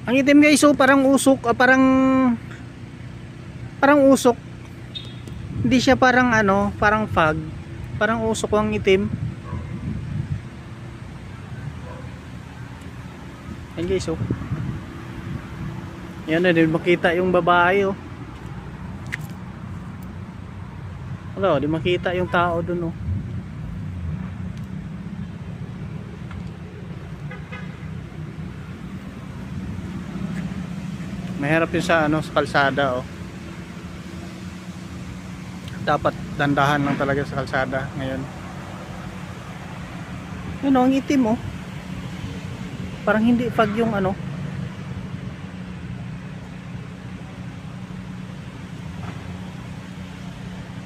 Ang itim guys, so parang usok, parang usok. Hindi siya parang ano, parang fog. Parang usok ang itim. Ayan guys, oh. Yan na din makita yung babae, oh. Wala, di makita yung tao dun, oh. Mahirap yun sa ano, sa kalsada, oh. Dapat dandahan lang talaga sa kalsada ngayon. Yun, oh, ang itim, oh. Parang hindi fog yung ano.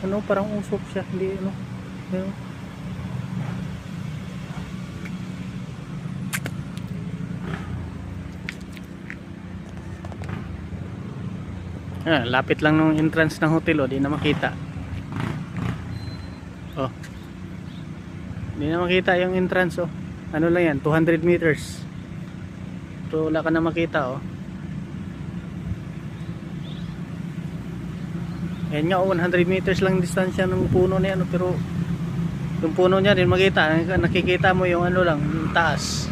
Ano, parang usok siya, hindi ano. Ayun. Ah, lapit lang ng entrance ng hotel, oh, di na makita. Oh. Di na makita yung entrance, oh. Ano lang yan, 200 meters. So wala ka na makita, oh. Ayan nga, oh, 100 meters lang distansya ng puno na yan, oh, pero yung puno niya din makita, nakikita mo yung ano lang, yung taas.